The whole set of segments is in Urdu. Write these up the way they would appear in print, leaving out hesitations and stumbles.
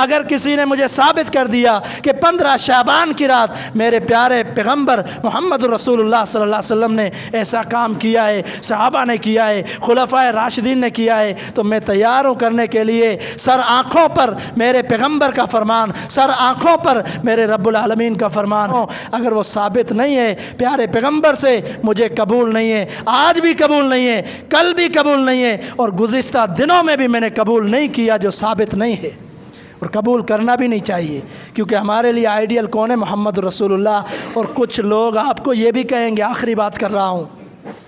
اگر کسی نے مجھے ثابت کر دیا کہ 15 شعبان کی رات میرے پیارے پیغمبر محمد رسول اللہ صلی اللہ علیہ وسلم نے ایسا کام کیا ہے، صحابہ نے کیا ہے، خلفائے راشدین نے کیا ہے، تو میں تیار ہوں کرنے کے لیے۔ سر آنکھوں پر میرے پیغمبر کا فرمان، سر آنکھوں پر میرے رب العالمین کا فرمان ہو، اگر وہ ثابت نہیں ہے پیارے پیغمبر سے، مجھے قبول نہیں ہے، آج بھی قبول نہیں ہے، کل بھی قبول نہیں ہے، اور گزشتہ دنوں میں بھی میں نے قبول نہیں کیا جو ثابت نہیں ہے، اور قبول کرنا بھی نہیں چاہیے، کیونکہ ہمارے لیے آئیڈیل کون ہے؟ محمد رسول اللہ۔ اور کچھ لوگ آپ کو یہ بھی کہیں گے، آخری بات کر رہا ہوں،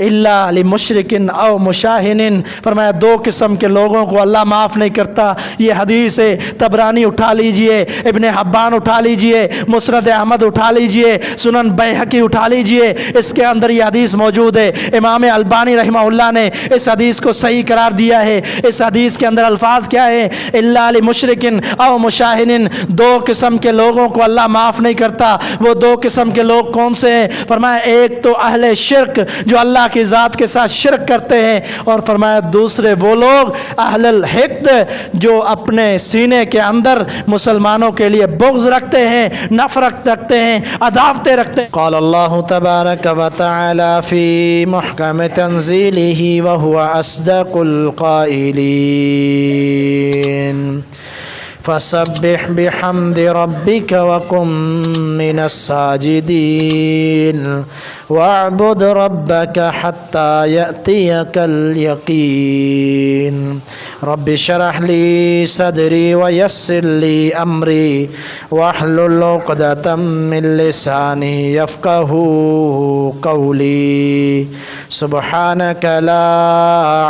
الا لمشرکن او مشاہن، فرمایا 2 قسم کے لوگوں کو اللہ معاف نہیں کرتا۔ یہ حدیث ہے، طبرانی اٹھا لیجئے، ابن حبان اٹھا لیجئے، مسند احمد اٹھا لیجئے، سنن بیہقی اٹھا لیجئے، اس کے اندر یہ حدیث موجود ہے۔ امام البانی رحمہ اللہ نے اس حدیث کو صحیح قرار دیا ہے۔ اس حدیث کے اندر الفاظ کیا ہے؟ الا لمشرکن او مشاہن، 2 قسم کے لوگوں کو اللہ معاف نہیں کرتا۔ وہ 2 قسم کے لوگ کون سے ہیں؟ فرمایا ایک تو اہل شرک جو اللہ کی ذات کے ساتھ شرک کرتے ہیں، اور فرمایا دوسرے وہ لوگ اہل الحقد جو اپنے سینے کے اندر مسلمانوں کے لیے بغض رکھتے ہیں، نفرت رکھتے ہیں، عداوتیں رکھتے ہیں۔ قال اللہ تبارک و تعالی فی محکم تنزیلہ وہو اصدق القائلین فسبح بحمد ربك وكن من الساجدين واعبد ربك حتى يأتيك اليقين رب اشرح لي صدري ويسر لي أمري واحلل عقدة من لساني يفقهوا قولي سبحانك لا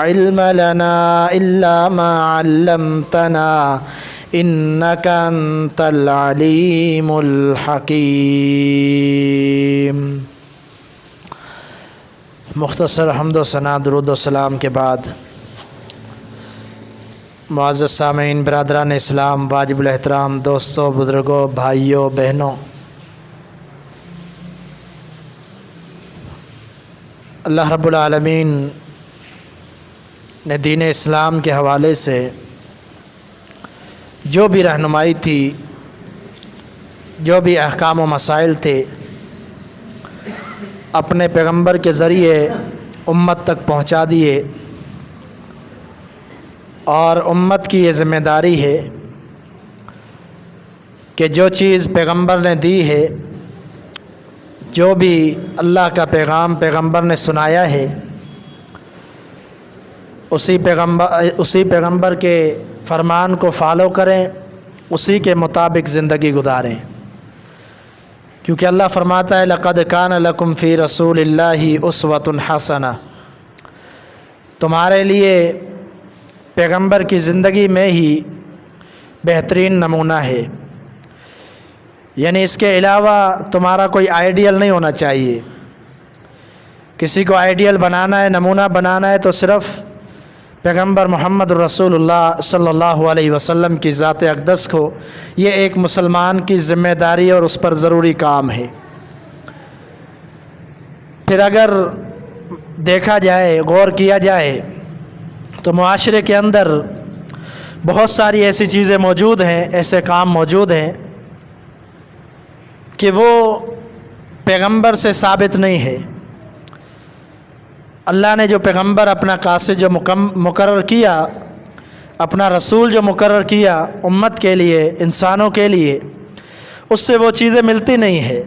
علم لنا إلا ما علمتنا انک انت العلیم الحکیم۔ مختصر حمد و ثنا درود و سلام کے بعد معزز سامعین، برادران اسلام، واجب الاحترام دوستوں، بزرگوں، بھائیوں، بہنوں، اللہ رب العالمین نے دین اسلام کے حوالے سے جو بھی رہنمائی تھی، جو بھی احکام و مسائل تھے، اپنے پیغمبر کے ذریعے امت تک پہنچا دیے، اور امت کی یہ ذمہ داری ہے کہ جو چیز پیغمبر نے دی ہے، جو بھی اللہ کا پیغام پیغمبر نے سنایا ہے، اسی پیغمبر کے فرمان کو فالو کریں، اسی کے مطابق زندگی گزاریں، کیونکہ اللہ فرماتا ہے لقد کان لکم فی رسول اللہ اسوۃ حسنہ، تمہارے لیے پیغمبر کی زندگی میں ہی بہترین نمونہ ہے، یعنی اس کے علاوہ تمہارا کوئی آئیڈیل نہیں ہونا چاہیے۔ کسی کو آئیڈیل بنانا ہے، نمونہ بنانا ہے، تو صرف پیغمبر محمد رسول اللہ صلی اللہ علیہ وسلم کی ذات اقدس کو، یہ ایک مسلمان کی ذمہ داری اور اس پر ضروری کام ہے۔ پھر اگر دیکھا جائے، غور کیا جائے، تو معاشرے کے اندر بہت ساری ایسی چیزیں موجود ہیں، ایسے کام موجود ہیں کہ وہ پیغمبر سے ثابت نہیں ہے۔ اللہ نے جو پیغمبر اپنا قاصد جو مقرر کیا، اپنا رسول جو مقرر کیا امت کے لیے، انسانوں کے لیے، اس سے وہ چیزیں ملتی نہیں ہیں،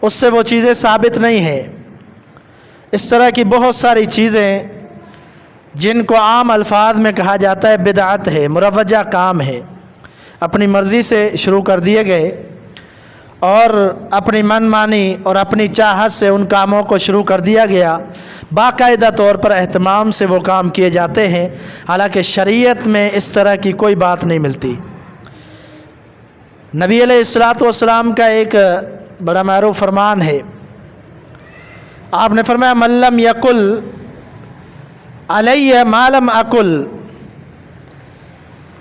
اس سے وہ چیزیں ثابت نہیں ہیں۔ اس طرح کی بہت ساری چیزیں جن کو عام الفاظ میں کہا جاتا ہے بدعت ہے، مروجہ کام ہے، اپنی مرضی سے شروع کر دیے گئے، اور اپنی من مانی اور اپنی چاہت سے ان کاموں کو شروع کر دیا گیا۔ باقاعدہ طور پر اہتمام سے وہ کام کیے جاتے ہیں، حالانکہ شریعت میں اس طرح کی کوئی بات نہیں ملتی۔ نبی علیہ السلام کا ایک بڑا معروف فرمان ہے، آپ نے فرمایا من لم یقل علیہ ما لم اقل،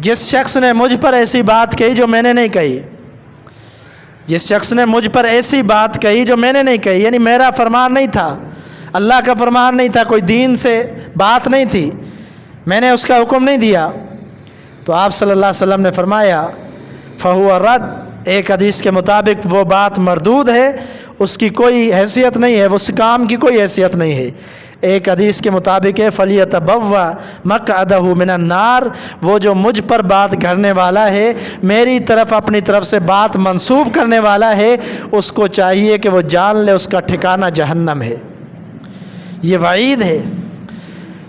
جس شخص نے مجھ پر ایسی بات کہی جو میں نے نہیں کہی، جس شخص نے مجھ پر ایسی بات کہی جو میں نے نہیں کہی، یعنی میرا فرمان نہیں تھا، اللہ کا فرمان نہیں تھا، کوئی دین سے بات نہیں تھی، میں نے اس کا حکم نہیں دیا، تو آپ صلی اللہ علیہ وسلم نے فرمایا فہو رد، ایک حدیث کے مطابق وہ بات مردود ہے، اس کی کوئی حیثیت نہیں ہے، اس کام کی کوئی حیثیت نہیں ہے۔ ایک حدیث کے مطابق ہے فَلْيَتَبَوَّأْ مَقْعَدَهُ مِنَ النَّارِ، وہ جو مجھ پر بات کرنے والا ہے، میری طرف اپنی طرف سے بات منسوب کرنے والا ہے، اس کو چاہیے کہ وہ جان لے اس کا ٹھکانہ جہنم ہے۔ یہ وعید ہے،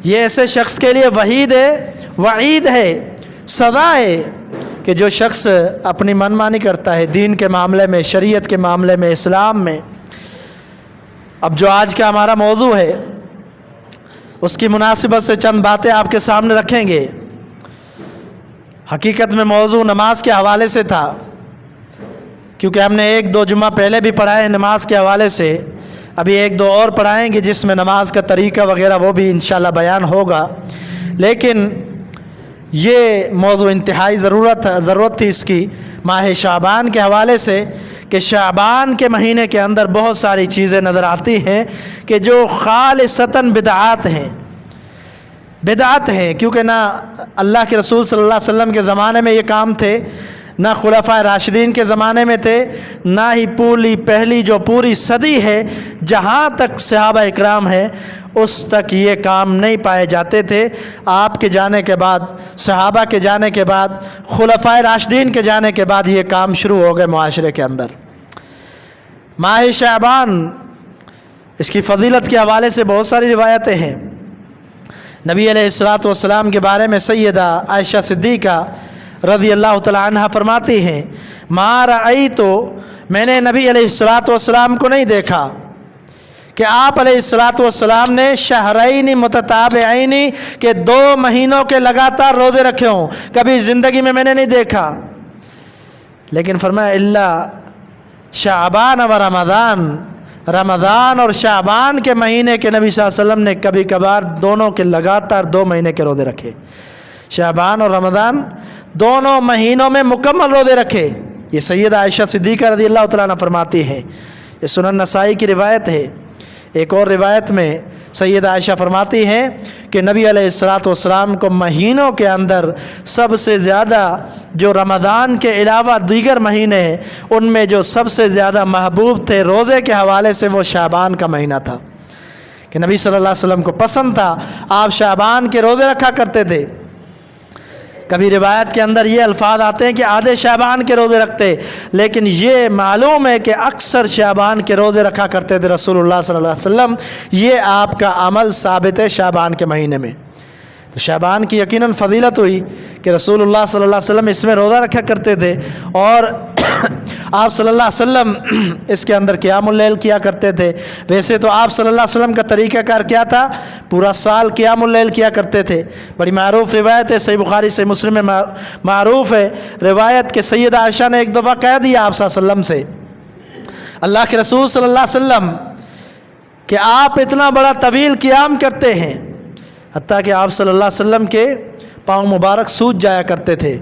یہ ایسے شخص کے لیے وعید ہے، سزا ہے کہ جو شخص اپنی منمانی کرتا ہے دین کے معاملے میں، شریعت کے معاملے میں، اسلام میں۔ اب جو آج کا ہمارا موضوع ہے اس کی مناسبت سے چند باتیں آپ کے سامنے رکھیں گے۔ حقیقت میں موضوع نماز کے حوالے سے تھا، کیونکہ ہم نے 1-2 جمعہ پہلے بھی پڑھائے ہیں نماز کے حوالے سے، ابھی 1-2 اور پڑھائیں گے جس میں نماز کا طریقہ وغیرہ وہ بھی انشاءاللہ بیان ہوگا۔ لیکن یہ موضوع انتہائی ضرورت تھی اس کی ماہ شعبان کے حوالے سے، کہ شعبان کے مہینے کے اندر بہت ساری چیزیں نظر آتی ہیں کہ جو خالصتاً بدعات ہیں، کیونکہ نہ اللہ کے رسول صلی اللہ علیہ وسلم کے زمانے میں یہ کام تھے، نہ خلفائے راشدین کے زمانے میں تھے، نہ ہی پہلی جو پوری صدی ہے جہاں تک صحابہ اکرام ہیں اس تک یہ کام نہیں پائے جاتے تھے۔ آپ کے جانے کے بعد، صحابہ کے جانے کے بعد، خلفائے راشدین کے جانے کے بعد یہ کام شروع ہو گئے معاشرے کے اندر۔ ماہ شعبان، اس کی فضیلت کے حوالے سے بہت ساری روایتیں ہیں۔ نبی علیہ الصلوۃ والسلام کے بارے میں سیدہ عائشہ صدیقہ رضی اللہ تعالی عنہ فرماتی ہیں ما رأیت، میں نے نبی علیہ الصلوۃ والسلام کو نہیں دیکھا کہ آپ علیہ الصلوۃ والسلام نے شہرین متتابعین کے 2 مہینوں کے لگاتار روزے رکھے ہوں، کبھی زندگی میں نے نہیں دیکھا۔ لیکن فرمایا الا شعبان و رمضان اور شعبان کے مہینے کے نبی صلی اللہ علیہ وسلم نے کبھی کبھار دونوں کے لگاتار 2 مہینے کے روزے رکھے، شعبان اور رمضان دونوں مہینوں میں مکمل روزے رکھے۔ یہ سیدہ عائشہ صدیقہ رضی اللہ تعالیٰ عنہ فرماتی ہیں، یہ سنن نسائی کی روایت ہے۔ ایک اور روایت میں سیدہ عائشہ فرماتی ہیں کہ نبی علیہ الصلوۃ والسلام کو مہینوں کے اندر سب سے زیادہ، جو رمضان کے علاوہ دیگر مہینے ہیں ان میں جو سب سے زیادہ محبوب تھے روزے کے حوالے سے، وہ شعبان کا مہینہ تھا، کہ نبی صلی اللہ علیہ وسلم کو پسند تھا، آپ شعبان کے روزے رکھا کرتے تھے۔ کبھی روایت کے اندر یہ الفاظ آتے ہیں کہ آدھے شعبان کے روزے رکھتے، لیکن یہ معلوم ہے کہ اکثر شعبان کے روزے رکھا کرتے تھے رسول اللہ صلی اللہ علیہ وسلم۔ یہ آپ کا عمل ثابت ہے شعبان کے مہینے میں۔ تو شعبان کی یقیناً فضیلت ہوئی کہ رسول اللہ صلی اللہ علیہ وسلم اس میں روزہ رکھا کرتے تھے، اور آپ صلی اللہ علیہ وسلم اس کے اندر قیام اللیل کیا کرتے تھے۔ ویسے تو آپ صلی اللہ علیہ وسلم کا طریقہ کار کیا تھا؟ پورا سال قیام اللیل کیا کرتے تھے۔ بڑی معروف روایت ہے، صحیح بخاری صحیح مسلم میں معروف ہے روایت کہ سیدہ عائشہ نے ایک دفعہ کہہ دیا آپ صلی اللہ علیہ وسلم سے، اللہ کے رسول صلی اللہ علیہ وسلم کہ آپ اتنا بڑا طویل قیام کرتے ہیں، حتیٰ کہ آپ صلی اللہ علیہ وسلم کے پاؤں مبارک سوج جایا کرتے تھے۔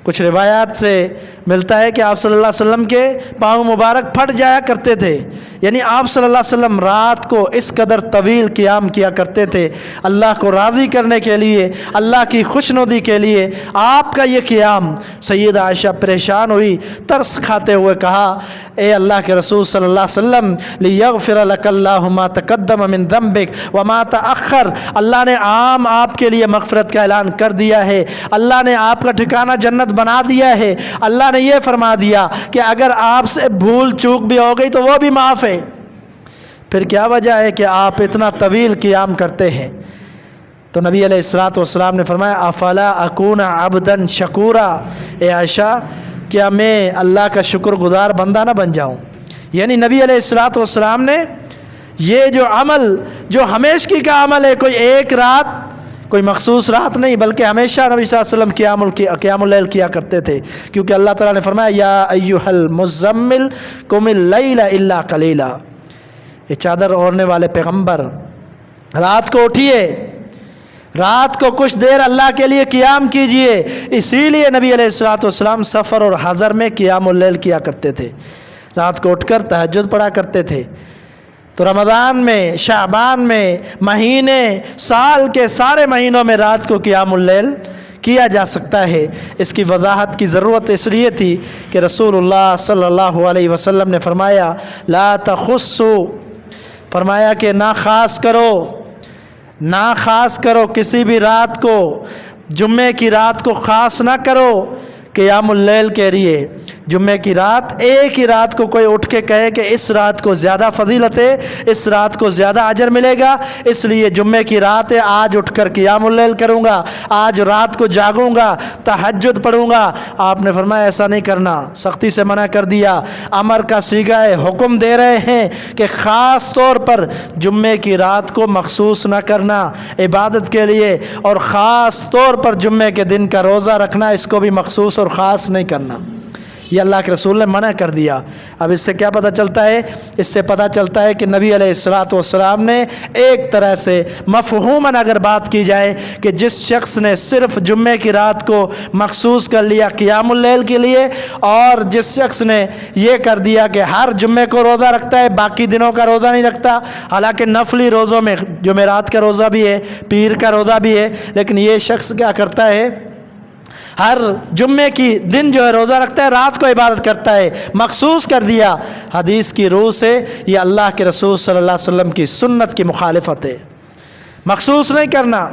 کچھ روایات سے ملتا ہے کہ آپ صلی اللہ علیہ وسلم کے پاؤں مبارک پھٹ جایا کرتے تھے، یعنی آپ صلی اللہ علیہ وسلم رات کو اس قدر طویل قیام کیا کرتے تھے اللہ کو راضی کرنے کے لیے، اللہ کی خوشنودی کے لیے۔ آپ کا یہ قیام، سیدہ عائشہ پریشان ہوئی، ترس کھاتے ہوئے کہا اے اللہ کے رسول صلی اللہ علیہ وسلم لیغفر لک اللہ ما تقدم من ذنبک وما تأخر، اللہ نے عام آپ کے لیے مغفرت کا اعلان کر دیا ہے، اللہ نے آپ کا ٹھکانہ جنت بنا دیا ہے، اللہ نے یہ فرما دیا کہ اگر آپ سے بھول چوک بھی ہو گئی تو وہ بھی معاف ہے، پھر کیا وجہ ہے کہ آپ اتنا طویل قیام کرتے ہیں؟ تو نبی علیہ الصلوۃ والسلام نے فرمایا افلا اکون عبدا شکورا، اے عائشہ کیا میں اللہ کا شکر گزار بندہ نہ بن جاؤں؟ یعنی نبی علیہ الصلوۃ والسلام نے یہ جو عمل، جو ہمیشگی کا عمل ہے، کوئی ایک رات، کوئی مخصوص رات نہیں، بلکہ ہمیشہ نبی صلی اللہ علیہ وسلم قیام اللیل کیا کرتے تھے، کیونکہ اللہ تعالیٰ نے فرمایا یا ایھا المزمل قم اللیل الا قلیلا، یہ چادر اوڑھنے والے پیغمبر رات کو اٹھیے، رات کو کچھ دیر اللہ کے لیے قیام کیجئے۔ اسی لیے نبی علیہ الصلوۃ والسلام سفر اور حضر میں قیام اللیل کیا کرتے تھے، رات کو اٹھ کر تہجد پڑھا کرتے تھے۔ تو رمضان میں، شعبان میں، مہینے، سال کے سارے مہینوں میں رات کو قیام اللیل کیا جا سکتا ہے۔ اس کی وضاحت کی ضرورت اس لیے تھی کہ رسول اللہ صلی اللہ علیہ وسلم نے فرمایا لا تخصو، فرمایا کہ نہ خاص کرو کسی بھی رات کو، جمعے کی رات کو خاص نہ کرو قیام اللیل کے لیے۔ جمعے کی رات، ایک ہی رات کو کوئی اٹھ کے کہے کہ اس رات کو زیادہ فضیلت ہے، اس رات کو زیادہ اجر ملے گا، اس لیے جمعے کی رات ہے آج اٹھ کر قیام اللیل کروں گا، آج رات کو جاگوں گا، تہجد پڑھوں گا۔ آپ نے فرمایا ایسا نہیں کرنا، سختی سے منع کر دیا۔ امر کا صیغہ ہے، حکم دے رہے ہیں کہ خاص طور پر جمعے کی رات کو مخصوص نہ کرنا عبادت کے لیے، اور خاص طور پر جمعے کے دن کا روزہ رکھنا، اس کو بھی مخصوص اور خاص نہیں کرنا۔ یہ اللہ کے رسول نے منع کر دیا۔ اب اس سے کیا پتہ چلتا ہے؟ اس سے پتہ چلتا ہے کہ نبی علیہ الصلوۃ والسلام نے ایک طرح سے مفہوماً اگر بات کی جائے کہ جس شخص نے صرف جمعے کی رات کو مخصوص کر لیا قیام اللیل کے لیے، اور جس شخص نے یہ کر دیا کہ ہر جمعے کو روزہ رکھتا ہے باقی دنوں کا روزہ نہیں رکھتا، حالانکہ نفلی روزوں میں جمعرات کا روزہ بھی ہے، پیر کا روزہ بھی ہے، لیکن یہ شخص کیا کرتا ہے؟ ہر جمعے کی دن جو ہے روزہ رکھتا ہے، رات کو عبادت کرتا ہے، مخصوص کر دیا۔ حدیث کی روح سے یہ اللہ کے رسول صلی اللہ علیہ وسلم کی سنت کی مخالفت ہے۔ مخصوص نہیں کرنا،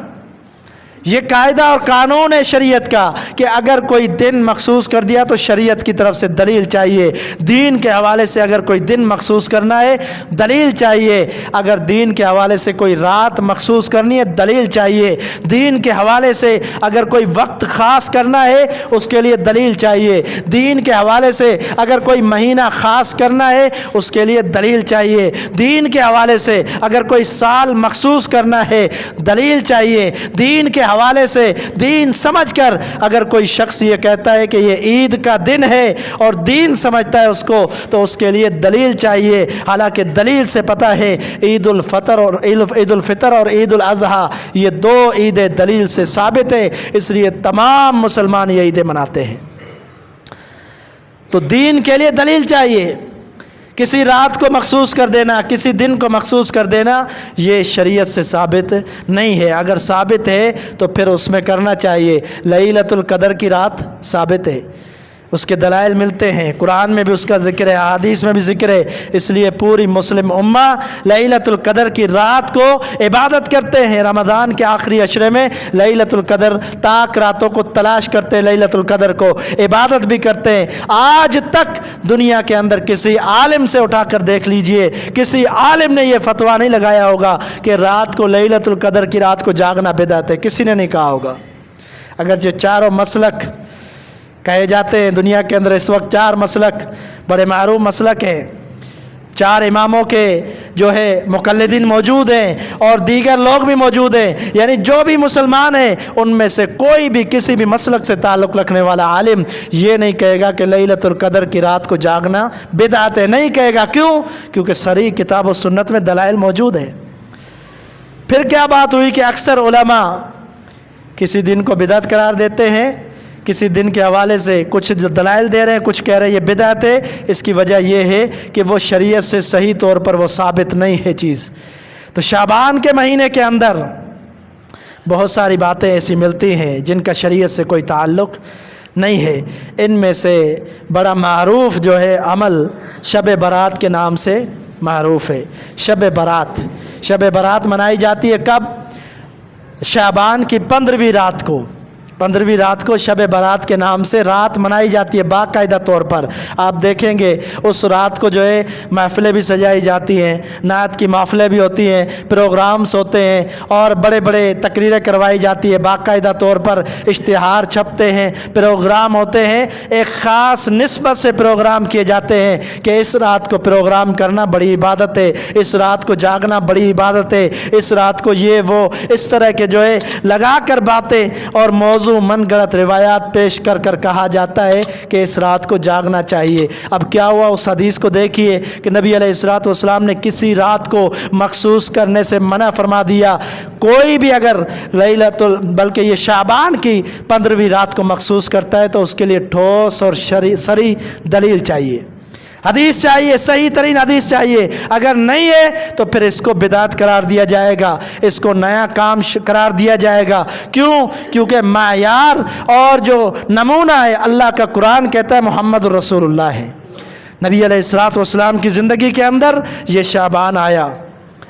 یہ قاعدہ اور قانون ہے شریعت کا کہ اگر کوئی دن مخصوص کر دیا تو شریعت کی طرف سے دلیل چاہیے۔ دین کے حوالے سے اگر کوئی دن مخصوص کرنا ہے دلیل چاہیے، اگر دین کے حوالے سے کوئی رات مخصوص کرنی ہے دلیل چاہیے، دین کے حوالے سے اگر کوئی وقت خاص کرنا ہے اس کے لیے دلیل چاہیے، دین کے حوالے سے اگر کوئی مہینہ خاص کرنا ہے اس کے لیے دلیل چاہیے، دین کے حوالے سے اگر کوئی سال مخصوص کرنا ہے دلیل چاہیے، دین کے حوالے سے دین سمجھ کر اگر کوئی شخص یہ کہتا ہے کہ یہ عید کا دن ہے اور دین سمجھتا ہے اس کو، تو اس کے لیے دلیل چاہیے۔ حالانکہ دلیل سے پتہ ہے عید الفطر اور عید الاضحیٰ یہ دو عیدیں دلیل سے ثابت ہے، اس لیے تمام مسلمان یہ عیدیں مناتے ہیں۔ تو دین کے لیے دلیل چاہیے۔ کسی رات کو مخصوص کر دینا، کسی دن کو مخصوص کر دینا، یہ شریعت سے ثابت نہیں ہے۔ اگر ثابت ہے تو پھر اس میں کرنا چاہیے۔ لیلۃ القدر کی رات ثابت ہے، اس کے دلائل ملتے ہیں، قرآن میں بھی اس کا ذکر ہے، احادیث میں بھی ذکر ہے، اس لیے پوری مسلم امہ لیلۃ القدر کی رات کو عبادت کرتے ہیں۔ رمضان کے آخری عشرے میں لیلۃ القدر تاک راتوں کو تلاش کرتے ہیں، لیلۃ القدر کو عبادت بھی کرتے ہیں۔ آج تک دنیا کے اندر کسی عالم سے اٹھا کر دیکھ لیجئے، کسی عالم نے یہ فتویٰ نہیں لگایا ہوگا کہ رات کو لیلۃ القدر کی رات کو جاگنا بدعت ہے، کسی نے نہیں کہا ہوگا۔ اگرچہ چاروں مسلک کہے جاتے ہیں، دنیا کے اندر اس وقت 4 مسلک بڑے معروف مسلک ہیں، 4 اماموں کے جو ہے مقلدین موجود ہیں اور دیگر لوگ بھی موجود ہیں، یعنی جو بھی مسلمان ہیں ان میں سے کوئی بھی کسی بھی مسلک سے تعلق رکھنے والا عالم یہ نہیں کہے گا کہ لیلۃ القدر کی رات کو جاگنا بدعت ہے، نہیں کہے گا۔ کیوں؟ کیونکہ صریح کتاب و سنت میں دلائل موجود ہیں۔ پھر کیا بات ہوئی کہ اکثر علماء کسی دن کو بدعت قرار دیتے ہیں، کسی دن کے حوالے سے کچھ دلائل دے رہے ہیں، کچھ کہہ رہے ہیں یہ بدعت ہے۔ اس کی وجہ یہ ہے کہ وہ شریعت سے صحیح طور پر وہ ثابت نہیں ہے چیز۔ تو شعبان کے مہینے کے اندر بہت ساری باتیں ایسی ملتی ہیں جن کا شریعت سے کوئی تعلق نہیں ہے۔ ان میں سے بڑا معروف جو ہے عمل شب برات کے نام سے معروف ہے۔ شب برات منائی جاتی ہے کب؟ شعبان کی 15ویں رات کو۔ 15ویں رات کو شب برات کے نام سے رات منائی جاتی ہے باقاعدہ طور پر۔ آپ دیکھیں گے اس رات کو جو ہے محفلیں بھی سجائی جاتی ہیں، نعت کی محفلیں بھی ہوتی ہیں، پروگرامز ہوتے ہیں اور بڑے بڑے تقریریں کروائی جاتی ہے، باقاعدہ طور پر اشتہار چھپتے ہیں، پروگرام ہوتے ہیں، ایک خاص نسبت سے پروگرام کیے جاتے ہیں کہ اس رات کو پروگرام کرنا بڑی عبادت ہے، اس رات کو جاگنا بڑی عبادت ہے، اس رات کو یہ وہ اس طرح کے جو ہے لگا کر باتیں اور موضوع من گڑت روایات پیش کر کر کہا جاتا ہے کہ اس رات کو جاگنا چاہیے۔ اب کیا ہوا؟ اس حدیث کو دیکھیے کہ نبی علیہ الصلوۃ والسلام نے کسی رات کو مخصوص کرنے سے منع فرما دیا۔ کوئی بھی اگر بلکہ یہ شعبان کی 15ویں رات کو مخصوص کرتا ہے تو اس کے لیے ٹھوس اور صریح دلیل چاہیے۔ حدیث چاہیے، صحیح ترین حدیث چاہیے، اگر نہیں ہے تو پھر اس کو بدعت قرار دیا جائے گا، اس کو نیا کام قرار دیا جائے گا۔ کیوں؟ کیونکہ معیار اور جو نمونہ ہے اللہ کا قرآن کہتا ہے محمد رسول اللہ ہے۔ نبی علیہ الصلوۃ والسلام کی زندگی کے اندر یہ شعبان آیا،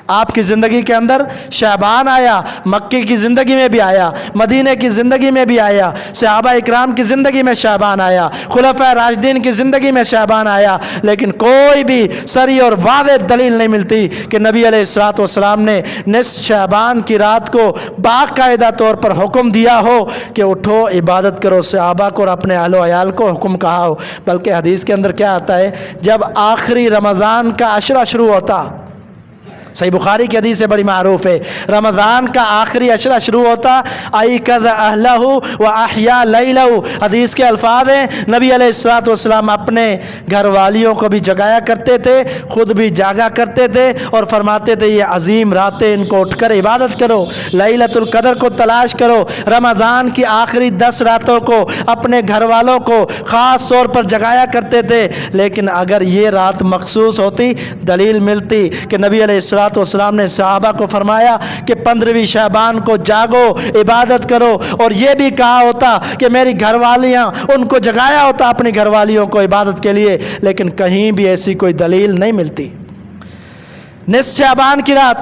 آپ کی زندگی کے اندر شعبان آیا، مکے کی زندگی میں بھی آیا، مدینہ کی زندگی میں بھی آیا، صحابہ اکرام کی زندگی میں شعبان آیا، خلفائے راشدین کی زندگی میں شعبان آیا، لیکن کوئی بھی صریح اور واضح دلیل نہیں ملتی کہ نبی علیہ الصلوۃ والسلام نے نصف شعبان کی رات کو باقاعدہ طور پر حکم دیا ہو کہ اٹھو عبادت کرو، صحابہ کو اور اپنے اہل و عیال کو حکم کہا ہو۔ بلکہ حدیث کے اندر کیا آتا ہے، جب آخری رمضان کا عشرہ شروع ہوتا، صحیح بخاری کی حدیث سے بڑی معروف ہے، رمضان کا آخری عشرہ شروع ہوتا، ایقظ اہلہ و احیا لیلہ، حدیث کے الفاظ ہیں نبی علیہ الصلوۃ والسلام اپنے گھر والیوں کو بھی جگایا کرتے تھے، خود بھی جاگا کرتے تھے اور فرماتے تھے یہ عظیم راتیں، ان کو اٹھ کر عبادت کرو، لیلۃ القدر کو تلاش کرو۔ رمضان کی آخری 10 راتوں کو اپنے گھر والوں کو خاص طور پر جگایا کرتے تھے، لیکن اگر یہ رات مخصوص ہوتی، دلیل ملتی کہ نبی علیہ الصلوۃ والسلام نے صحابہ کو فرمایا کہ 15ویں شعبان کو جاگو، عبادت کرو، اور یہ بھی کہا ہوتا کہ میری گھر والیاں، ان کو جگایا ہوتا اپنی گھر والیوں کو عبادت کے لیے، لیکن کہیں بھی ایسی کوئی دلیل نہیں ملتی۔ نصف شعبان کی رات،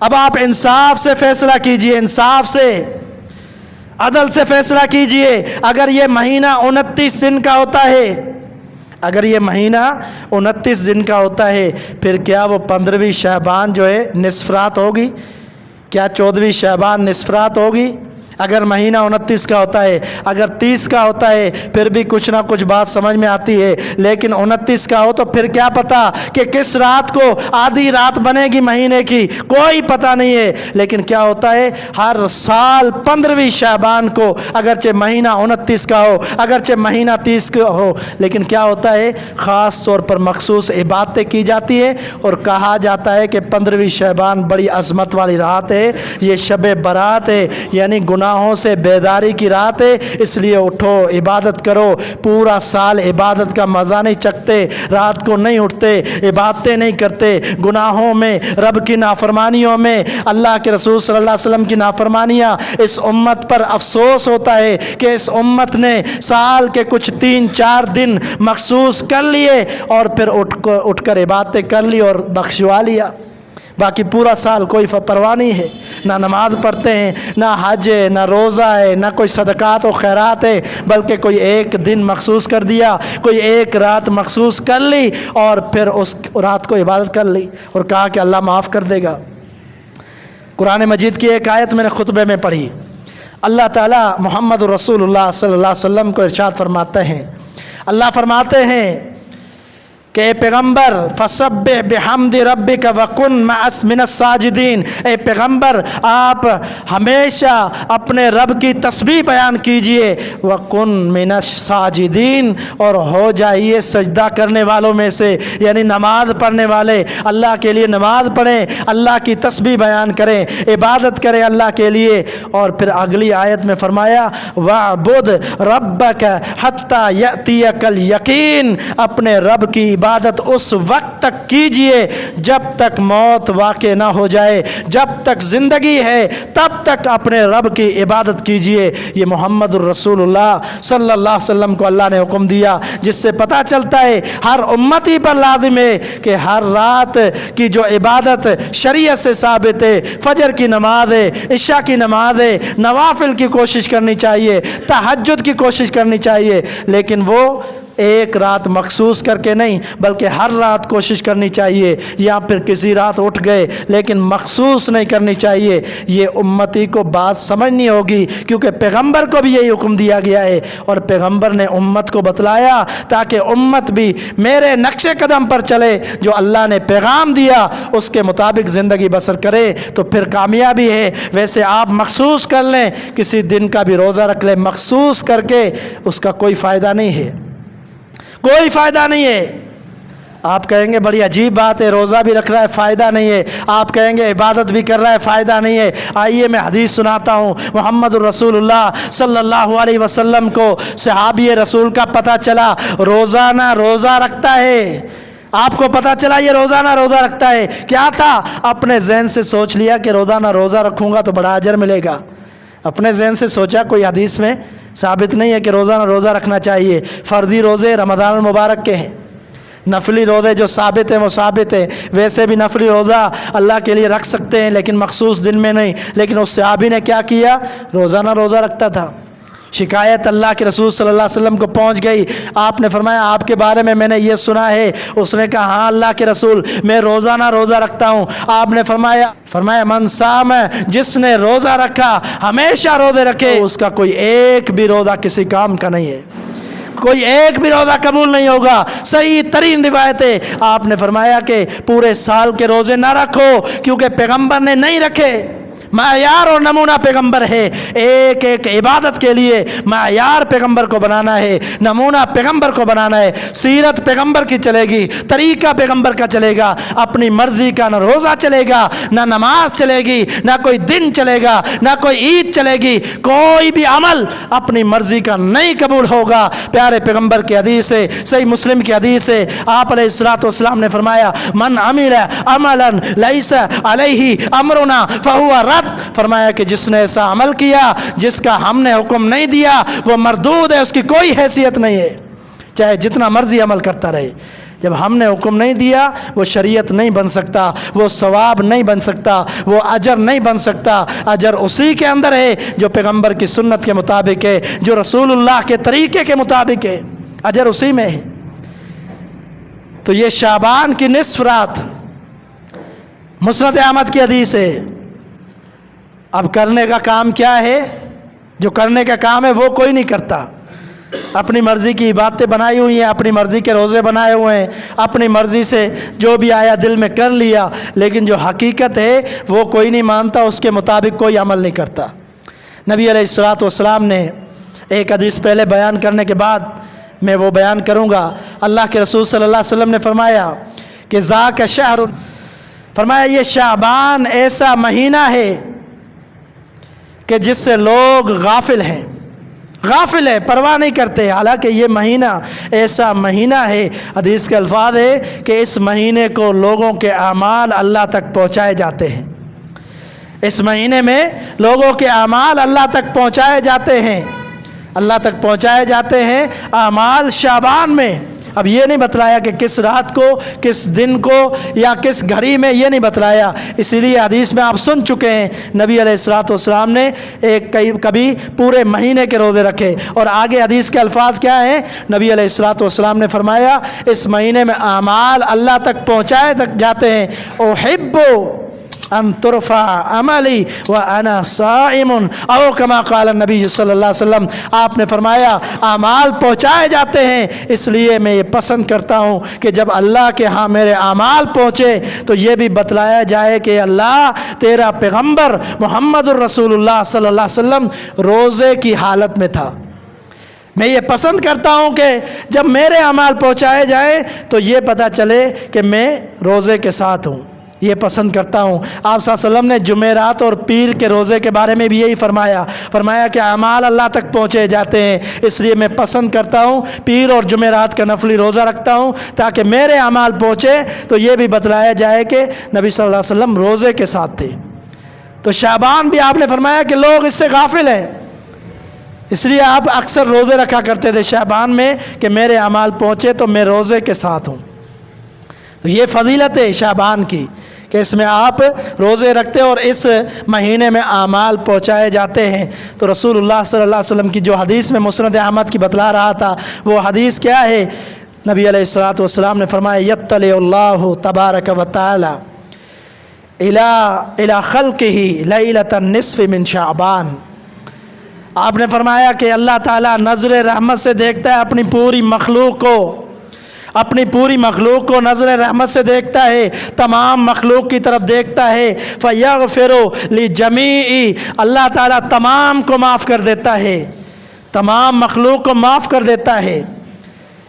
اب آپ انصاف سے فیصلہ کیجئے، انصاف سے، عدل سے فیصلہ کیجئے۔ اگر یہ مہینہ 29 دن کا ہوتا ہے، اگر یہ مہینہ 29 دن کا ہوتا ہے، پھر کیا وہ 15ویں شعبان جو ہے نصف رات ہوگی؟ کیا 14ویں شعبان نصف رات ہوگی؟ اگر مہینہ 29 کا ہوتا ہے، اگر 30 کا ہوتا ہے پھر بھی کچھ نہ کچھ بات سمجھ میں آتی ہے، لیکن 29 کا ہو تو پھر کیا پتہ کہ کس رات کو آدھی رات بنے گی مہینے کی، کوئی پتہ نہیں ہے۔ لیکن کیا ہوتا ہے، ہر سال 15ویں شعبان کو، اگرچہ مہینہ 29 کا ہو، اگرچہ مہینہ 30 کا ہو، لیکن کیا ہوتا ہے، خاص طور پر مخصوص عبادتیں کی جاتی ہے، اور کہا جاتا ہے کہ 15ویں شعبان بڑی عظمت والی رات ہے، یہ شب برات ہے، یعنی گناہوں سے بیداری کی رات ہے، اس لیے اٹھو عبادت کرو۔ پورا سال عبادت کا مزہ نہیں چکتے، رات کو نہیں اٹھتے، عبادتیں نہیں کرتے، گناہوں میں، رب کی نافرمانیوں میں، اللہ کے رسول صلی اللہ علیہ وسلم کی نافرمانیاں، اس امت پر افسوس ہوتا ہے کہ اس امت نے سال کے کچھ 3-4 دن مخصوص کر لیے اور پھر اٹھ کر عبادتیں کر لی اور بخشوا لیا، باقی پورا سال کوئی پرواہ نہیں ہے، نہ نماز پڑھتے ہیں، نہ حج ہے، نہ روزہ ہے، نہ کوئی صدقات و خیرات ہے، بلکہ کوئی ایک دن مخصوص کر دیا، کوئی ایک رات مخصوص کر لی اور پھر اس رات کو عبادت کر لی اور کہا کہ اللہ معاف کر دے گا۔ قرآن مجید کی ایک آیت میں نے خطبے میں پڑھی، اللہ تعالیٰ محمد رسول اللہ صلی اللہ علیہ وسلم کو ارشاد فرماتے ہیں، اللہ فرماتے ہیں کہ اے پیغمبر فسبح بحمد ربک وکن من الساجدین، اے پیغمبر آپ ہمیشہ اپنے رب کی تسبیح بیان کیجئے، وکن من الساجدین، اور ہو جائیے سجدہ کرنے والوں میں سے، یعنی نماز پڑھنے والے، اللہ کے لیے نماز پڑھیں، اللہ کی تسبیح بیان کریں، عبادت کریں اللہ کے لیے۔ اور پھر اگلی آیت میں فرمایا وَاعْبُدْ رَبَّكَ حَتَّى يَأْتِيَكَ الْيَقِينُ، اپنے رب کی عبادت اس وقت تک کیجئے جب تک موت واقع نہ ہو جائے، جب تک زندگی ہے تب تک اپنے رب کی عبادت کیجئے۔ یہ محمد الرسول اللہ صلی اللہ علیہ وسلم کو اللہ نے حکم دیا، جس سے پتہ چلتا ہے ہر امتی پر لازم ہے کہ ہر رات کی جو عبادت شریعت سے ثابت ہے، فجر کی نماز ہے، عشاء کی نماز ہے، نوافل کی کوشش کرنی چاہیے، تہجد کی کوشش کرنی چاہیے، لیکن وہ ایک رات مخصوص کر کے نہیں بلکہ ہر رات کوشش کرنی چاہیے، یا پھر کسی رات اٹھ گئے لیکن مخصوص نہیں کرنی چاہیے۔ یہ امتی کو بات سمجھنی ہوگی، کیونکہ پیغمبر کو بھی یہی حکم دیا گیا ہے، اور پیغمبر نے امت کو بتلایا تاکہ امت بھی میرے نقش قدم پر چلے، جو اللہ نے پیغام دیا اس کے مطابق زندگی بسر کرے تو پھر کامیابی ہے۔ ویسے آپ مخصوص کر لیں، کسی دن کا بھی روزہ رکھ لیں، مخصوص کر کے اس کا کوئی فائدہ نہیں ہے، کوئی فائدہ نہیں ہے۔ آپ کہیں گے بڑی عجیب بات ہے، روزہ بھی رکھ رہا ہے فائدہ نہیں ہے، آپ کہیں گے عبادت بھی کر رہا ہے فائدہ نہیں ہے۔ آئیے میں حدیث سناتا ہوں۔ محمد الرسول اللہ صلی اللہ علیہ وسلم کو صحابی رسول کا پتہ چلا روزانہ روزہ رکھتا ہے۔ آپ کو پتہ چلا یہ روزانہ روزہ رکھتا ہے، کیا تھا؟ اپنے ذہن سے سوچ لیا کہ روزانہ روزہ رکھوں گا تو بڑا اجر ملے گا۔ اپنے ذہن سے سوچا، کوئی حدیث میں ثابت نہیں ہے کہ روزانہ روزہ رکھنا چاہیے۔ فردی روزے رمضان المبارک کے ہیں، نفلی روزے جو ثابت ہیں وہ ثابت ہیں۔ ویسے بھی نفلی روزہ اللہ کے لیے رکھ سکتے ہیں لیکن مخصوص دن میں نہیں۔ لیکن اس صحابی نے کیا کیا؟ روزانہ روزہ رکھتا تھا۔ شکایت اللہ کے رسول صلی اللہ علیہ وسلم کو پہنچ گئی۔ آپ نے فرمایا آپ کے بارے میں نے یہ سنا ہے۔ اس نے کہا ہاں اللہ کے رسول، میں روزانہ روزہ رکھتا ہوں۔ آپ نے فرمایا من صام، جس نے روزہ رکھا ہمیشہ روزے رکھے، اس کا کوئی ایک بھی روزہ کسی کام کا نہیں ہے، کوئی ایک بھی روزہ قبول نہیں ہوگا۔ صحیح ترین روایت ہے۔ آپ نے فرمایا کہ پورے سال کے روزے نہ رکھو، کیونکہ پیغمبر نے نہیں رکھے۔ معیار اور نمونہ پیغمبر ہے، ایک ایک عبادت کے لیے معیار پیغمبر کو بنانا ہے، نمونہ پیغمبر کو بنانا ہے۔ سیرت پیغمبر کی چلے گی، طریقہ پیغمبر کا چلے گا۔ اپنی مرضی کا نہ روزہ چلے گا، نہ نماز چلے گی، نہ کوئی دن چلے گا، نہ کوئی عید چلے گی۔ کوئی بھی عمل اپنی مرضی کا نہیں قبول ہوگا۔ پیارے پیغمبر کی حدیث ہے، صحیح مسلم کی حدیث ہے، آپ علیہ الصلوۃ والسلام نے فرمایا من عمل عملا لیس علیہ امرنا فہو رد۔ فرمایا کہ جس نے ایسا عمل کیا جس کا ہم نے حکم نہیں دیا وہ مردود ہے، اس کی کوئی حیثیت نہیں ہے، چاہے جتنا مرضی عمل کرتا رہے۔ جب ہم نے حکم نہیں دیا وہ شریعت نہیں بن سکتا، وہ ثواب نہیں بن سکتا، وہ اجر نہیں بن سکتا۔ اجر اسی کے اندر ہے جو پیغمبر کی سنت کے مطابق ہے، جو رسول اللہ کے طریقے کے مطابق ہے، اجر اسی میں ہے۔ تو یہ شعبان کی نصف رات مسند احمد کی حدیث ہے۔ اب کرنے کا کام کیا ہے؟ جو کرنے کا کام ہے وہ کوئی نہیں کرتا۔ اپنی مرضی کی عبادتیں بنائی ہوئی ہیں، اپنی مرضی کے روزے بنائے ہوئے ہیں، اپنی مرضی سے جو بھی آیا دل میں کر لیا، لیکن جو حقیقت ہے وہ کوئی نہیں مانتا، اس کے مطابق کوئی عمل نہیں کرتا۔ نبی علیہ الصلوۃ والسلام نے ایک حدیث پہلے بیان کرنے کے بعد میں وہ بیان کروں گا۔ اللہ کے رسول صلی اللہ علیہ وسلم نے فرمایا کہ ذاک شہر، فرمایا یہ شعبان ایسا مہینہ ہے کہ جس سے لوگ غافل ہیں، غافل ہے، پرواہ نہیں کرتے، حالانکہ یہ مہینہ ایسا مہینہ ہے، حدیث کے الفاظ ہے کہ اس مہینے کو لوگوں کے اعمال اللہ تک پہنچائے جاتے ہیں۔ اس مہینے میں لوگوں کے اعمال اللہ تک پہنچائے جاتے ہیں، اللہ تک پہنچائے جاتے ہیں اعمال شعبان میں۔ اب یہ نہیں بتلایا کہ کس رات کو، کس دن کو یا کس گھڑی میں، یہ نہیں بتلایا۔ اسی لیے حدیث میں آپ سن چکے ہیں نبی علیہ الصلوۃ والسلام نے کبھی پورے مہینے کے روزے رکھے، اور آگے حدیث کے الفاظ کیا ہیں؟ نبی علیہ الصلوۃ والسلام نے فرمایا اس مہینے میں اعمال اللہ تک پہنچائے جاتے ہیں۔ احب ان ترفع عملی وانا صائم، او کما قال النبی صلی اللہ علیہ وسلم، آپ نے فرمایا اعمال پہنچائے جاتے ہیں، اس لیے میں یہ پسند کرتا ہوں کہ جب اللہ کے ہاں میرے اعمال پہنچے تو یہ بھی بتلایا جائے کہ اللہ تیرا پیغمبر محمد الرسول اللہ صلی اللہ علیہ وسلم روزے کی حالت میں تھا۔ میں یہ پسند کرتا ہوں کہ جب میرے اعمال پہنچائے جائیں تو یہ پتہ چلے کہ میں روزے کے ساتھ ہوں، یہ پسند کرتا ہوں۔ آپ صلی اللہ علیہ وسلم نے جمعرات اور پیر کے روزے کے بارے میں بھی یہی فرمایا کہ اعمال اللہ تک پہنچے جاتے ہیں، اس لیے میں پسند کرتا ہوں پیر اور جمعرات کا نفلی روزہ رکھتا ہوں تاکہ میرے اعمال پہنچے تو یہ بھی بتلایا جائے کہ نبی صلی اللہ علیہ وسلم روزے کے ساتھ تھے۔ تو شعبان بھی آپ نے فرمایا کہ لوگ اس سے غافل ہیں، اس لیے آپ اکثر روزے رکھا کرتے تھے شعبان میں کہ میرے اعمال پہنچے تو میں روزے کے ساتھ ہوں۔ تو یہ فضیلت ہے شعبان کی کہ اس میں آپ روزے رکھتے اور اس مہینے میں اعمال پہنچائے جاتے ہیں۔ تو رسول اللہ صلی اللہ علیہ وسلم کی جو حدیث میں مسند احمد کی بتلا رہا تھا وہ حدیث کیا ہے؟ نبی علیہ الصلوۃ والسلام نے فرمایا یطلع اللہ تبارک و تعالی الی خلقہ لیلۃ النصف من شعبان۔ آپ نے فرمایا کہ اللہ تعالیٰ نظر رحمت سے دیکھتا ہے اپنی پوری مخلوق کو، اپنی پوری مخلوق کو نظر رحمت سے دیکھتا ہے، تمام مخلوق کی طرف دیکھتا ہے۔ فَيَغْفِرُ لِجَمِيعِ، اللہ تعالیٰ تمام کو معاف کر دیتا ہے، تمام مخلوق کو معاف کر دیتا ہے۔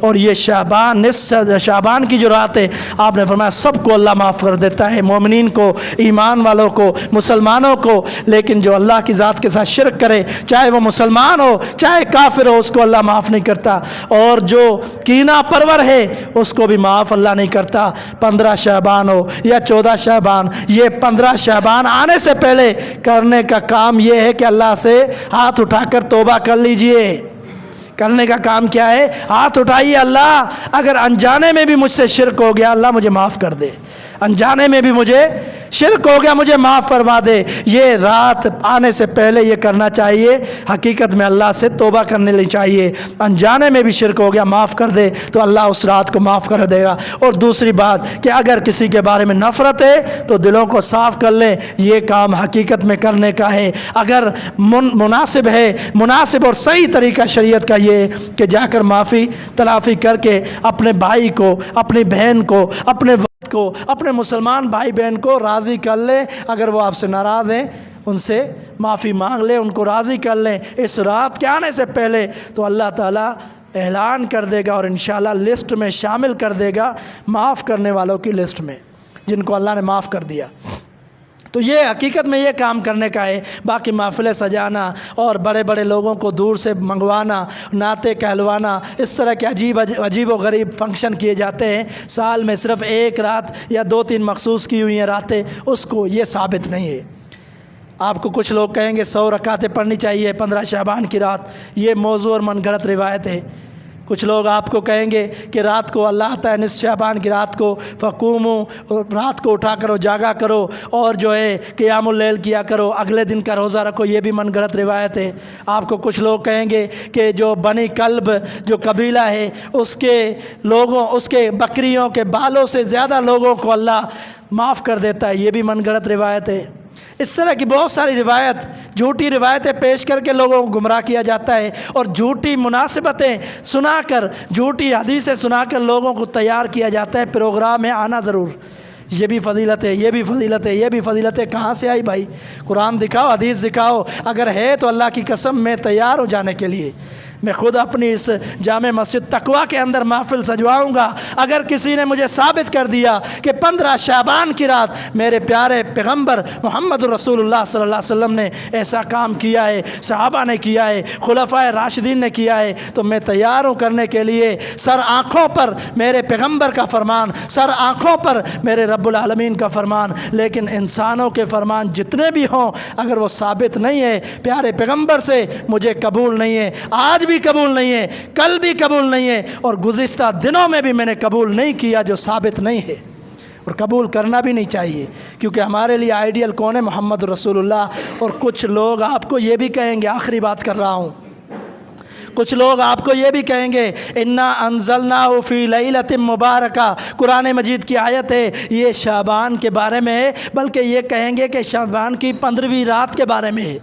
اور یہ شعبان، نصف شعبان کی جو رات ہے، آپ نے فرمایا سب کو اللہ معاف کر دیتا ہے، مومنین کو، ایمان والوں کو، مسلمانوں کو، لیکن جو اللہ کی ذات کے ساتھ شرک کرے، چاہے وہ مسلمان ہو چاہے کافر ہو، اس کو اللہ معاف نہیں کرتا، اور جو کینہ پرور ہے اس کو بھی معاف اللہ نہیں کرتا۔ 15 شعبان ہو یا 14 شعبان، یہ 15 شعبان آنے سے پہلے کرنے کا کام یہ ہے کہ اللہ سے ہاتھ اٹھا کر توبہ کر لیجئے۔ کرنے کا کام کیا ہے؟ ہاتھ اٹھائیے، اللہ اگر انجانے میں بھی مجھ سے شرک ہو گیا اللہ مجھے معاف کر دے، انجانے میں بھی مجھے شرک ہو گیا مجھے معاف فرما دے۔ یہ رات آنے سے پہلے یہ کرنا چاہیے، حقیقت میں اللہ سے توبہ کرنے لی چاہیے، انجانے میں بھی شرک ہو گیا معاف کر دے تو اللہ اس رات کو معاف کر دے گا۔ اور دوسری بات کہ اگر کسی کے بارے میں نفرت ہے تو دلوں کو صاف کر لیں، یہ کام حقیقت میں کرنے کا ہے۔ اگر مناسب ہے، مناسب اور صحیح طریقہ شریعت کا یہ ہے کہ جا کر معافی تلافی کر کے اپنے بھائی کو، اپنی بہن کو، اپنے کو، اپنے مسلمان بھائی بہن کو راضی کر لیں۔ اگر وہ آپ سے ناراض ہیں ان سے معافی مانگ لیں، ان کو راضی کر لیں اس رات کے آنے سے پہلے، تو اللہ تعالیٰ اعلان کر دے گا اور انشاءاللہ لسٹ میں شامل کر دے گا، معاف کرنے والوں کی لسٹ میں، جن کو اللہ نے معاف کر دیا۔ تو یہ حقیقت میں یہ کام کرنے کا ہے۔ باقی محفلیں سجانا اور بڑے بڑے لوگوں کو دور سے منگوانا، نعتیں کہلوانا، اس طرح کے عجیب و غریب فنکشن کیے جاتے ہیں، سال میں صرف ایک رات یا 2-3 مخصوص کی ہوئی ہیں راتیں، اس کو یہ ثابت نہیں ہے۔ آپ کو کچھ لوگ کہیں گے 100 رکعتیں پڑھنی چاہیے 15 شعبان کی رات، یہ موضوع اور من گھڑت روایت ہے۔ کچھ لوگ آپ کو کہیں گے کہ رات کو اللہ آتا ہے نصف شعبان کی رات کو فقوموا، رات کو اٹھا کرو، جاگا کرو اور جو ہے قیام اللیل کیا کرو، اگلے دن کا روزہ رکھو، یہ بھی من گھڑت روایت ہے۔ آپ کو کچھ لوگ کہیں گے کہ جو بنی کلب جو قبیلہ ہے اس کے لوگوں، اس کے بکریوں کے بالوں سے زیادہ لوگوں کو اللہ معاف کر دیتا ہے، یہ بھی من گھڑت روایت ہے۔ اس طرح کی بہت ساری روایت، جھوٹی روایتیں پیش کر کے لوگوں کو گمراہ کیا جاتا ہے، اور جھوٹی مناسبتیں سنا کر، جھوٹی حدیثیں سنا کر لوگوں کو تیار کیا جاتا ہے پروگرام میں آنا ضرور، یہ بھی فضیلت ہے، یہ بھی فضیلت ہے، یہ بھی فضیلت ہے۔ کہاں سے آئی بھائی؟ قرآن دکھاؤ، حدیث دکھاؤ، اگر ہے تو اللہ کی قسم میں تیار ہو جانے کے لیے۔ میں خود اپنی اس جامع مسجد تقویٰ کے اندر محفل سجواؤں گا اگر کسی نے مجھے ثابت کر دیا کہ 15 شعبان کی رات میرے پیارے پیغمبر محمد رسول اللہ صلی اللہ علیہ وسلم نے ایسا کام کیا ہے، صحابہ نے کیا ہے، خلفائے راشدین نے کیا ہے، تو میں تیار ہوں کرنے کے لیے۔ سر آنکھوں پر میرے پیغمبر کا فرمان، سر آنکھوں پر میرے رب العالمین کا فرمان، لیکن انسانوں کے فرمان جتنے بھی ہوں اگر وہ ثابت نہیں ہے پیارے پیغمبر سے، مجھے قبول نہیں ہے، آج بھی قبول نہیں ہے، کل بھی قبول نہیں ہے، اور گزشتہ دنوں میں بھی میں نے قبول نہیں کیا جو ثابت نہیں ہے، اور قبول کرنا بھی نہیں چاہیے، کیونکہ ہمارے لیے آئیڈیل کون ہے؟ محمد رسول اللہ۔ اور کچھ لوگ آپ کو یہ بھی کہیں گے، آخری بات کر رہا ہوں، کچھ لوگ آپ کو یہ بھی کہیں گے انا انزلناہ فی لیلۃ مبارکہ، قرآن مجید کی آیت ہے، یہ شعبان کے بارے میں ہے، بلکہ یہ کہیں گے کہ شعبان کی 15ویں رات کے بارے میں ہے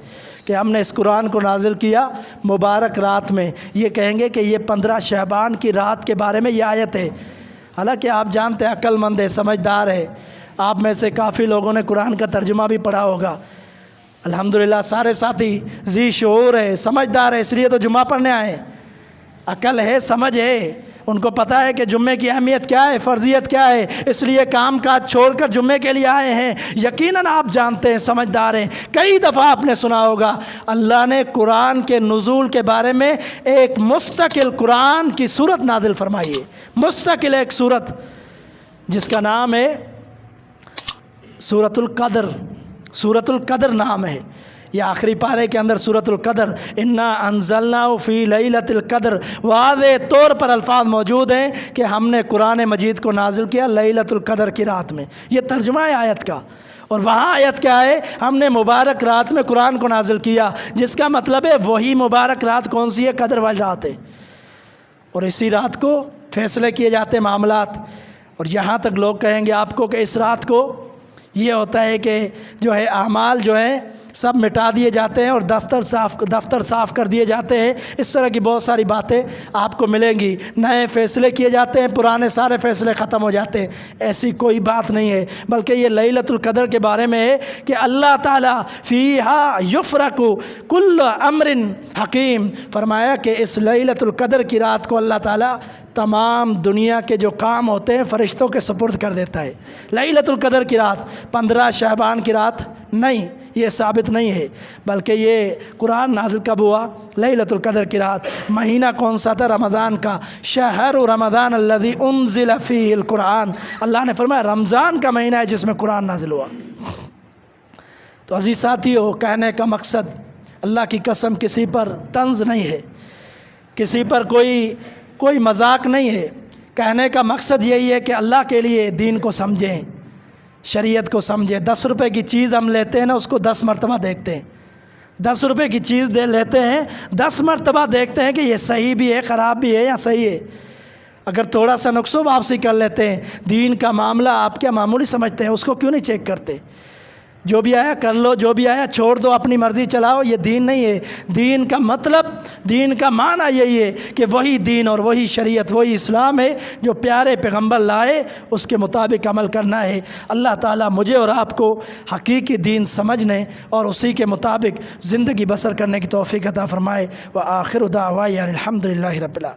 کہ ہم نے اس قرآن کو نازل کیا مبارک رات میں۔ یہ کہیں گے کہ یہ 15 شعبان کی رات کے بارے میں یہ آیت ہے، حالانکہ آپ جانتے ہیں عقل مند ہے، سمجھدار ہے، آپ میں سے کافی لوگوں نے قرآن کا ترجمہ بھی پڑھا ہوگا، الحمدللہ سارے ساتھی ذی شعور ہے، سمجھدار ہے، اس لیے تو جمعہ پڑھنے آئے، عقل ہے، سمجھ ہے، ان کو پتہ ہے کہ جمعے کی اہمیت کیا ہے، فرضیت کیا ہے، اس لیے کام کاج چھوڑ کر جمعے کے لیے آئے ہیں۔ یقیناً آپ جانتے ہیں، سمجھدار ہیں، کئی دفعہ آپ نے سنا ہوگا اللہ نے قرآن کے نزول کے بارے میں ایک مستقل قرآن کی صورت نازل فرمائی ہے، مستقل ایک صورت جس کا نام ہے سورۃ القدر، سورۃ القدر نام ہے، یہ آخری پارے کے اندر سورۃ القدر، انا انزلناہ فی لیلۃ القدر، واضح طور پر الفاظ موجود ہیں کہ ہم نے قرآن مجید کو نازل کیا لیلۃ القدر کی رات میں، یہ ترجمہ ہے آیت کا، اور وہاں آیت کیا ہے؟ ہم نے مبارک رات میں قرآن کو نازل کیا، جس کا مطلب ہے وہی مبارک رات کون سی ہے؟ قدر والی رات ہے، اور اسی رات کو فیصلے کیے جاتے ہیں معاملات۔ اور یہاں تک لوگ کہیں گے آپ کو کہ اس رات کو یہ ہوتا ہے کہ جو ہے اعمال جو ہے سب مٹا دیے جاتے ہیں اور دفتر صاف کر دیے جاتے ہیں۔ اس طرح کی بہت ساری باتیں آپ کو ملیں گی۔ نئے فیصلے کیے جاتے ہیں، پرانے سارے فیصلے ختم ہو جاتے ہیں۔ ایسی کوئی بات نہیں ہے، بلکہ یہ لیلۃ القدر کے بارے میں ہے کہ اللہ تعالیٰ فیہا یفرق کل امر حکیم، فرمایا کہ اس لیلۃ القدر کی رات کو اللہ تعالیٰ تمام دنیا کے جو کام ہوتے ہیں فرشتوں کے سپرد کر دیتا ہے۔ لیلۃ القدر کی رات 15 شعبان کی رات نہیں، یہ ثابت نہیں ہے، بلکہ یہ قرآن نازل کب ہوا؟ لیلۃ القدر کی رات۔ مہینہ کون سا تھا؟ رمضان کا۔ شہر رمضان الذی انزل فیہ القرآن، اللہ نے فرمایا رمضان کا مہینہ ہے جس میں قرآن نازل ہوا۔ تو عزیز ساتھیو، کہنے کا مقصد اللہ کی قسم کسی پر طنز نہیں ہے، کسی پر کوئی مذاق نہیں ہے۔ کہنے کا مقصد یہی ہے کہ اللہ کے لیے دین کو سمجھیں، شریعت کو سمجھیں۔ 10 روپے کی چیز ہم لیتے ہیں نا، اس کو 10 مرتبہ دیکھتے ہیں۔ 10 روپے کی چیز لیتے ہیں، 10 مرتبہ دیکھتے ہیں کہ یہ صحیح بھی ہے، خراب بھی ہے یا صحیح ہے۔ اگر تھوڑا سا نقص واپسی کر لیتے ہیں۔ دین کا معاملہ آپ کیا معمولی سمجھتے ہیں؟ اس کو کیوں نہیں چیک کرتے؟ جو بھی آیا کر لو، جو بھی آیا چھوڑ دو، اپنی مرضی چلاؤ، یہ دین نہیں ہے۔ دین کا مطلب، دین کا معنی یہی ہے کہ وہی دین اور وہی شریعت، وہی اسلام ہے جو پیارے پیغمبر لائے، اس کے مطابق عمل کرنا ہے۔ اللہ تعالیٰ مجھے اور آپ کو حقیقی دین سمجھنے اور اسی کے مطابق زندگی بسر کرنے کی توفیق عطا فرمائے۔ وآخر دعوانا الحمدللہ رب العالمین۔